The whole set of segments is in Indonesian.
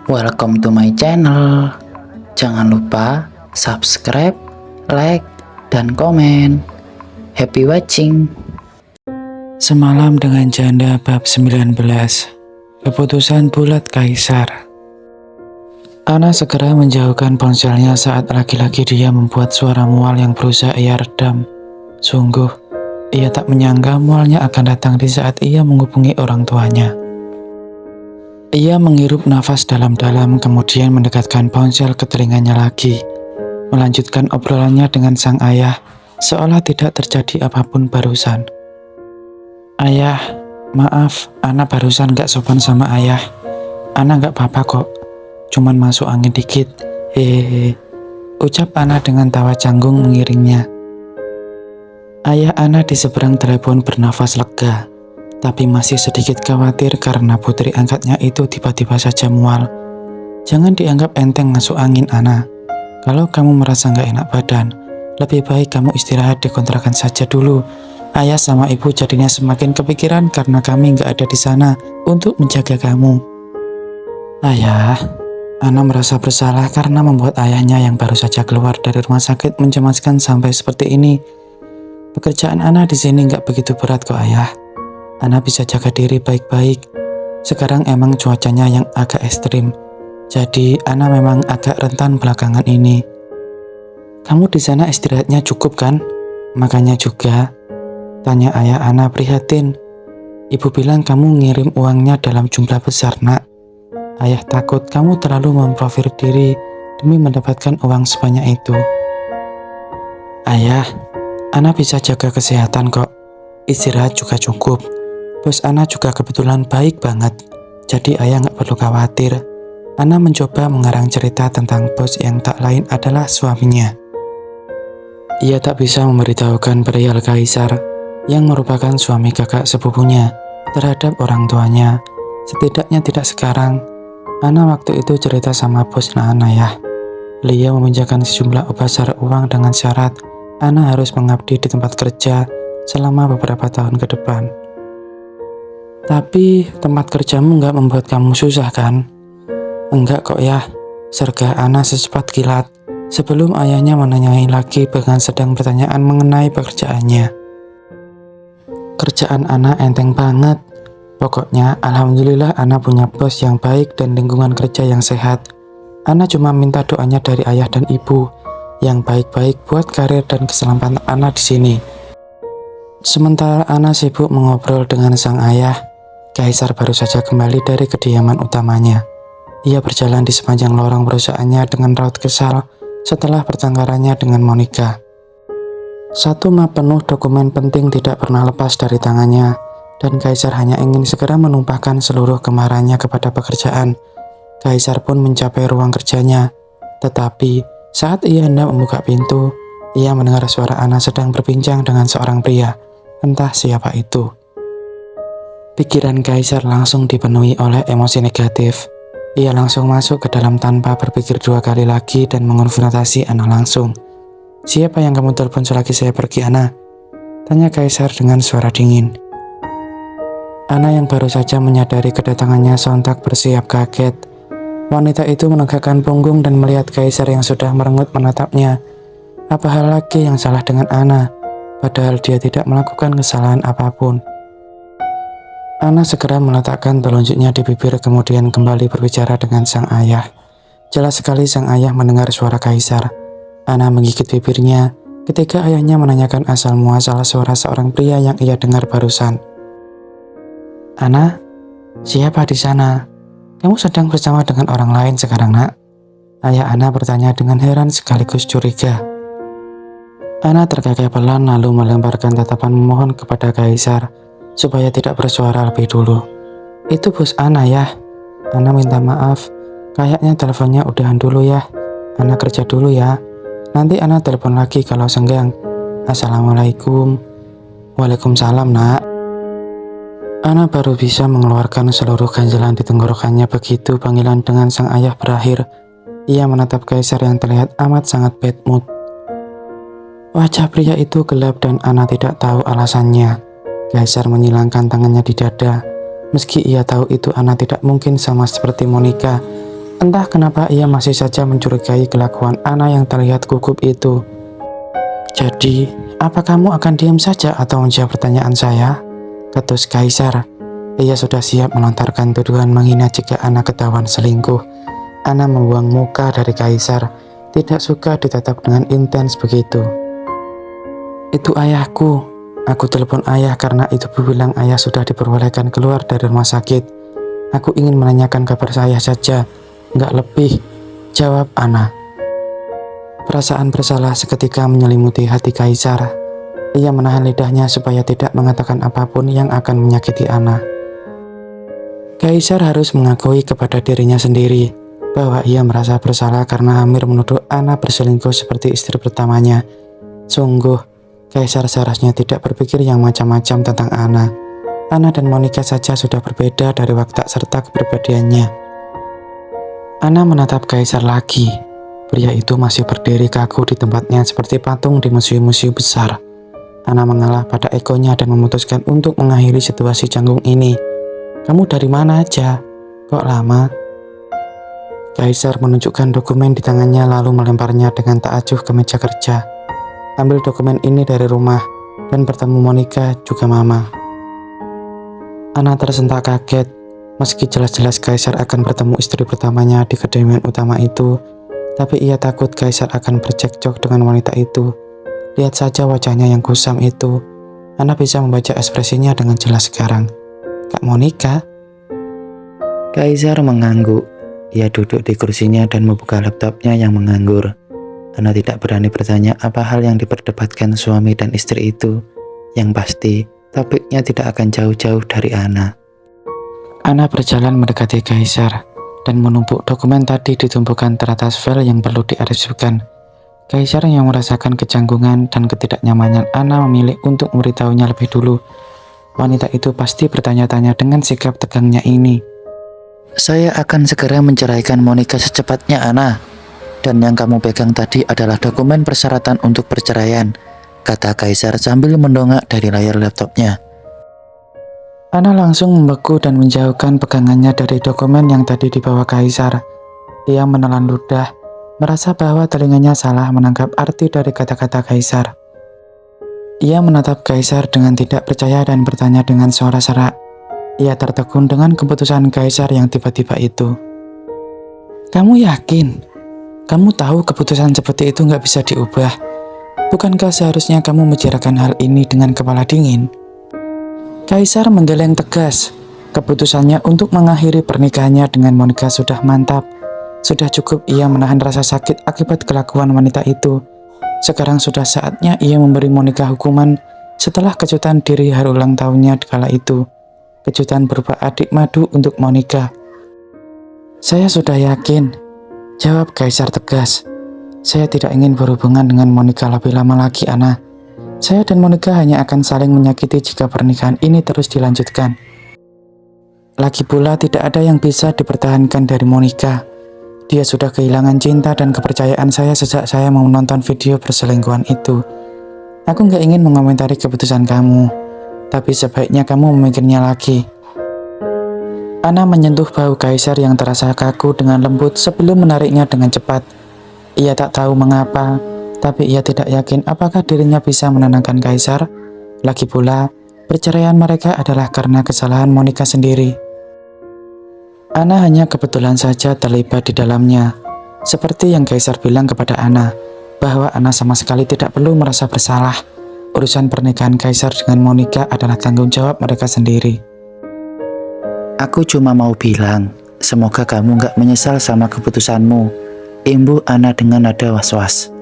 Welcome to my channel. Jangan lupa subscribe, like, dan komen. Happy watching. Semalam dengan janda bab 19. Keputusan bulat Kaisar. Ana segera menjauhkan ponselnya saat lagi-lagi dia membuat suara mual yang berusaha ia redam. Sungguh, ia tak menyangka mualnya akan datang di saat ia menghubungi orang tuanya. Ia menghirup nafas dalam-dalam kemudian mendekatkan ponsel ke telinganya lagi, melanjutkan obrolannya dengan sang ayah seolah tidak terjadi apapun barusan. Ayah, maaf, Ana barusan gak sopan sama ayah. Ana gak apa-apa kok, cuman masuk angin dikit, hehehe. Ucap Ana dengan tawa canggung mengiringnya. Ayah Ana di seberang telepon bernafas lega, tapi masih sedikit khawatir karena putri angkatnya itu tiba-tiba saja mual. Jangan dianggap enteng masuk angin, Ana. Kalau kamu merasa gak enak badan, lebih baik kamu istirahat di kontrakan saja dulu. Ayah sama ibu jadinya semakin kepikiran karena kami gak ada di sana untuk menjaga kamu. Ayah, Ana merasa bersalah karena membuat ayahnya yang baru saja keluar dari rumah sakit mencemaskan sampai seperti ini. Pekerjaan Ana di sini gak begitu berat kok, Ayah. Ana bisa jaga diri baik-baik. Sekarang emang cuacanya yang agak ekstrim, jadi Ana memang agak rentan belakangan ini. Kamu di sana istirahatnya cukup kan? Makanya juga, tanya ayah Ana prihatin. Ibu bilang kamu ngirim uangnya dalam jumlah besar, nak. Ayah takut kamu terlalu memprofil diri demi mendapatkan uang sebanyak itu. Ayah, Ana bisa jaga kesehatan kok. Istirahat juga cukup. Bos Ana juga kebetulan baik banget, jadi ayah gak perlu khawatir. Ana mencoba mengarang cerita tentang bos yang tak lain adalah suaminya. Ia tak bisa memberitahukan perihal Kaisar yang merupakan suami kakak sepupunya terhadap orang tuanya. Setidaknya tidak sekarang. Ana waktu itu cerita sama bos Ana ya. Beliau meminjamkan sejumlah besar uang dengan syarat Ana harus mengabdi di tempat kerja selama beberapa tahun ke depan. Tapi tempat kerjamu nggak membuat kamu susah kan? Enggak kok ya, sergah Ana secepat kilat sebelum ayahnya menanyai lagi dengan sedang pertanyaan mengenai pekerjaannya. Kerjaan Ana enteng banget. Pokoknya alhamdulillah Ana punya bos yang baik dan lingkungan kerja yang sehat. Ana cuma minta doanya dari ayah dan ibu yang baik-baik buat karir dan keselamatan Ana di sini. Sementara Ana sibuk mengobrol dengan sang ayah, Kaisar baru saja kembali dari kediaman utamanya. Ia berjalan di sepanjang lorong perusahaannya dengan raut kesal setelah pertengkarannya dengan Monica. Satu map penuh dokumen penting tidak pernah lepas dari tangannya, dan Kaisar hanya ingin segera menumpahkan seluruh kemarahannya kepada pekerjaan. Kaisar pun mencapai ruang kerjanya, tetapi saat ia hendak membuka pintu, ia mendengar suara Ana sedang berbincang dengan seorang pria, entah siapa itu. Pikiran Kaisar langsung dipenuhi oleh emosi negatif. Ia langsung masuk ke dalam tanpa berpikir dua kali lagi dan mengonfrontasi Ana langsung. Siapa yang kamu telepon selagi saya pergi, Ana? Tanya Kaisar dengan suara dingin. Ana yang baru saja menyadari kedatangannya sontak bersiap kaget. Wanita itu menegakkan punggung dan melihat Kaisar yang sudah merengut menatapnya. Apa hal lagi yang salah dengan Ana? Padahal dia tidak melakukan kesalahan apapun. Ana segera meletakkan telunjuknya di bibir kemudian kembali berbicara dengan sang ayah. Jelas sekali sang ayah mendengar suara Kaisar. Ana menggigit bibirnya ketika ayahnya menanyakan asal-muasal suara seorang pria yang ia dengar barusan. Ana, siapa di sana? Kamu sedang bersama dengan orang lain sekarang, nak? Ayah Ana bertanya dengan heran sekaligus curiga. Ana terkekeh pelan lalu melemparkan tatapan memohon kepada Kaisar supaya tidak bersuara lebih dulu. Itu bos Ana ya. Ana minta maaf. Kayaknya teleponnya udahan dulu ya. Ana kerja dulu ya. Nanti Ana telepon lagi kalau senggang. Assalamualaikum. Waalaikumsalam, nak. Ana baru bisa mengeluarkan seluruh ganjalan di tenggorokannya begitu panggilan dengan sang ayah berakhir. Ia menatap Kaisar yang terlihat amat sangat bad mood. Wajah pria itu gelap dan Ana tidak tahu alasannya. Kaisar menyilangkan tangannya di dada. Meski ia tahu itu Ana tidak mungkin sama seperti Monica, Entah kenapa ia masih saja mencurigai kelakuan Ana yang terlihat gugup itu. Jadi, apa kamu akan diam saja atau menjawab pertanyaan saya? Ketus Kaisar. Ia sudah siap melontarkan tuduhan menghina jika Ana ketahuan selingkuh. Ana membuang muka dari Kaisar, tidak suka ditatap dengan intens begitu. Itu ayahku. Aku telepon ayah karena itu bilang ayah sudah diperbolehkan keluar dari rumah sakit. Aku ingin menanyakan kabar saya saja, nggak lebih, jawab Ana. Perasaan bersalah seketika menyelimuti hati Kaisar. Ia menahan lidahnya supaya tidak mengatakan apapun yang akan menyakiti Ana. Kaisar harus mengakui kepada dirinya sendiri bahwa ia merasa bersalah karena hampir menuduh Ana berselingkuh seperti istri pertamanya. Sungguh, Kaisar seharusnya tidak berpikir yang macam-macam tentang Ana. Ana dan Monica saja sudah berbeda dari watak serta kepribadiannya. Ana menatap Kaisar lagi. Pria itu masih berdiri kaku di tempatnya seperti patung di museum-museum besar. Ana mengalah pada egonya dan memutuskan untuk mengakhiri situasi canggung ini. Kamu dari mana aja? Kok lama? Kaisar menunjukkan dokumen di tangannya lalu melemparnya dengan takjub ke meja kerja. Ambil dokumen ini dari rumah dan bertemu Monica juga Mama. Ana tersentak kaget. Meski jelas-jelas Kaisar akan bertemu istri pertamanya di kedai utama itu, tapi ia takut Kaisar akan bercekcok dengan wanita itu. Lihat saja wajahnya yang kusam itu. Ana bisa membaca ekspresinya dengan jelas sekarang. Kak Monica? Kaisar mengangguk. Ia duduk di kursinya dan membuka laptopnya yang menganggur. Ana tidak berani bertanya apa hal yang diperdebatkan suami dan istri itu. Yang pasti, topiknya tidak akan jauh-jauh dari Ana. Ana berjalan mendekati Kaisar dan menumpuk dokumen tadi ditumpukan teratas file yang perlu diarsipkan. Kaisar yang merasakan kecanggungan dan ketidaknyamanan Ana memilih untuk memberitahunya lebih dulu. Wanita itu pasti bertanya-tanya dengan sikap tegangnya ini. Saya akan segera menceraikan Monica secepatnya, Ana. Dan yang kamu pegang tadi adalah dokumen persyaratan untuk perceraian, kata Kaisar sambil mendongak dari layar laptopnya. Ana langsung membeku dan menjauhkan pegangannya dari dokumen yang tadi dibawa Kaisar. Ia menelan ludah, merasa bahwa telinganya salah menangkap arti dari kata-kata Kaisar. Ia menatap Kaisar dengan tidak percaya dan bertanya dengan suara serak. Ia tertegun dengan keputusan Kaisar yang tiba-tiba itu. Kamu yakin? Kamu tahu keputusan seperti itu nggak bisa diubah. Bukankah seharusnya kamu membicarakan hal ini dengan kepala dingin? Kaisar menggeleng tegas. Keputusannya untuk mengakhiri pernikahannya dengan Monica sudah mantap. Sudah cukup ia menahan rasa sakit akibat kelakuan wanita itu. Sekarang sudah saatnya ia memberi Monica hukuman setelah kejutan diri hari ulang tahunnya kala itu. Kejutan berupa adik madu untuk Monica. Saya sudah yakin, jawab Kaisar tegas. Saya tidak ingin berhubungan dengan Monica lebih lama lagi, Ana. Saya dan Monica hanya akan saling menyakiti jika pernikahan ini terus dilanjutkan. Lagi pula tidak ada yang bisa dipertahankan dari Monica. Dia sudah kehilangan cinta dan kepercayaan saya sejak saya mau menonton video perselingkuhan itu. Aku nggak ingin mengomentari keputusan kamu, tapi sebaiknya kamu memikirnya lagi. Ana menyentuh bahu Kaisar yang terasa kaku dengan lembut sebelum menariknya dengan cepat. Ia tak tahu mengapa, tapi ia tidak yakin apakah dirinya bisa menenangkan Kaisar. Lagi pula, perceraian mereka adalah karena kesalahan Monica sendiri. Ana hanya kebetulan saja terlibat di dalamnya. Seperti yang Kaisar bilang kepada Ana, bahwa Ana sama sekali tidak perlu merasa bersalah. Urusan pernikahan Kaisar dengan Monica adalah tanggung jawab mereka sendiri. Aku cuma mau bilang, semoga kamu gak menyesal sama keputusanmu, imbuh Ana dengan nada was-was.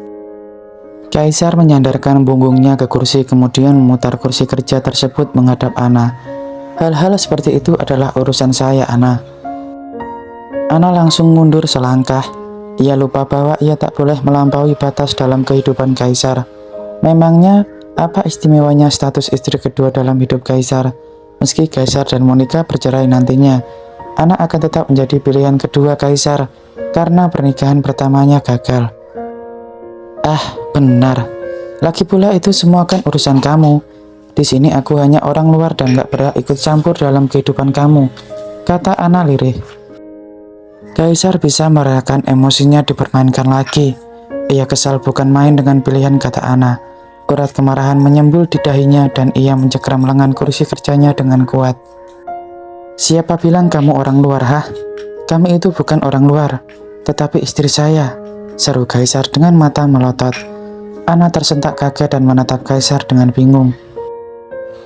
Kaisar menyandarkan punggungnya ke kursi kemudian memutar kursi kerja tersebut menghadap Ana. Hal-hal seperti itu adalah urusan saya, Ana. Ana langsung mundur selangkah. Ia lupa bahwa ia tak boleh melampaui batas dalam kehidupan Kaisar. Memangnya apa istimewanya status istri kedua dalam hidup Kaisar? Meski Kaisar dan Monica bercerai nantinya, Ana akan tetap menjadi pilihan kedua Kaisar karena pernikahan pertamanya gagal. Ah, benar. Lagi pula itu semua kan urusan kamu. Di sini aku hanya orang luar dan gak berhak ikut campur dalam kehidupan kamu, kata Ana lirih. Kaisar bisa merayakan emosinya dipermainkan lagi. Ia kesal bukan main dengan pilihan, kata Ana. Urat kemarahan menyembul di dahinya dan ia mencengkram lengan kursi kerjanya dengan kuat. Siapa bilang kamu orang luar, hah? Kami itu bukan orang luar, tetapi istri saya, seru Kaisar dengan mata melotot. Ana tersentak kaget dan menatap Kaisar dengan bingung.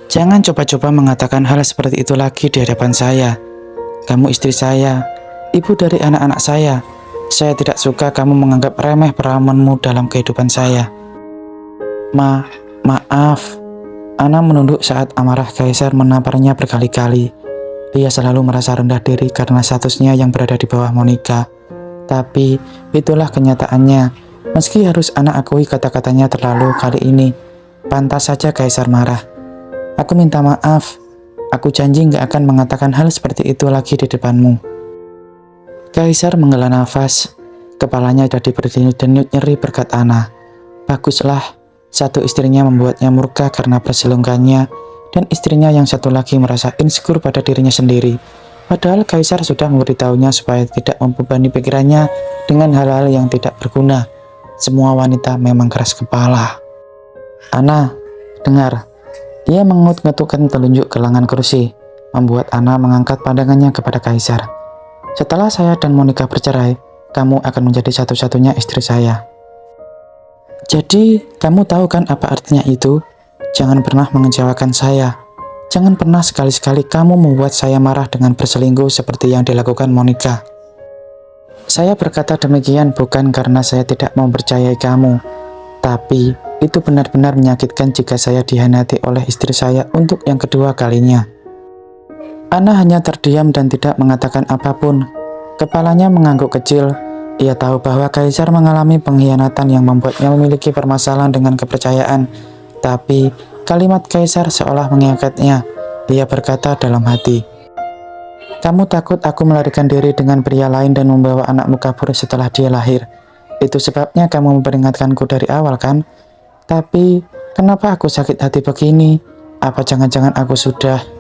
Jangan coba-coba mengatakan hal seperti itu lagi di hadapan saya. Kamu istri saya, ibu dari anak-anak saya. Saya tidak suka kamu menganggap remeh peramonmu dalam kehidupan saya. Maaf. Ana menunduk saat amarah Kaisar menamparnya berkali-kali. Dia selalu merasa rendah diri karena statusnya yang berada di bawah Monica. Tapi itulah kenyataannya. Meski harus Ana akui kata-katanya terlalu kali ini. Pantas saja Kaisar marah. Aku minta maaf. Aku janji gak akan mengatakan hal seperti itu lagi di depanmu. Kaisar menghela nafas. Kepalanya jadi berdenyut-denyut nyeri berkat Ana. Baguslah. Satu istrinya membuatnya murka karena perselingkuhannya, dan istrinya yang satu lagi merasa insecure pada dirinya sendiri. Padahal Kaisar sudah memberitahunya supaya tidak membebani pikirannya dengan hal-hal yang tidak berguna. Semua wanita memang keras kepala. Ana, dengar. Ia mengut-ngetukkan telunjuk ke lengan kursi, membuat Ana mengangkat pandangannya kepada Kaisar. Setelah saya dan Monica bercerai, kamu akan menjadi satu-satunya istri saya. Jadi, kamu tahu kan apa artinya itu? Jangan pernah mengecewakan saya. Jangan pernah sekali-sekali kamu membuat saya marah dengan berselingkuh seperti yang dilakukan Monica. Saya berkata demikian bukan karena saya tidak mempercayai kamu, tapi itu benar-benar menyakitkan jika saya dihianati oleh istri saya untuk yang kedua kalinya. Ana hanya terdiam dan tidak mengatakan apapun. Kepalanya mengangguk kecil. Ia tahu bahwa Kaisar mengalami pengkhianatan yang membuatnya memiliki permasalahan dengan kepercayaan. Tapi kalimat Kaisar seolah mengangkatnya. Dia berkata dalam hati, "Kamu takut aku melarikan diri dengan pria lain dan membawa anakmu kabur setelah dia lahir. Itu sebabnya kamu memperingatkanku dari awal kan? Tapi kenapa aku sakit hati begini? Apa jangan-jangan aku sudah..."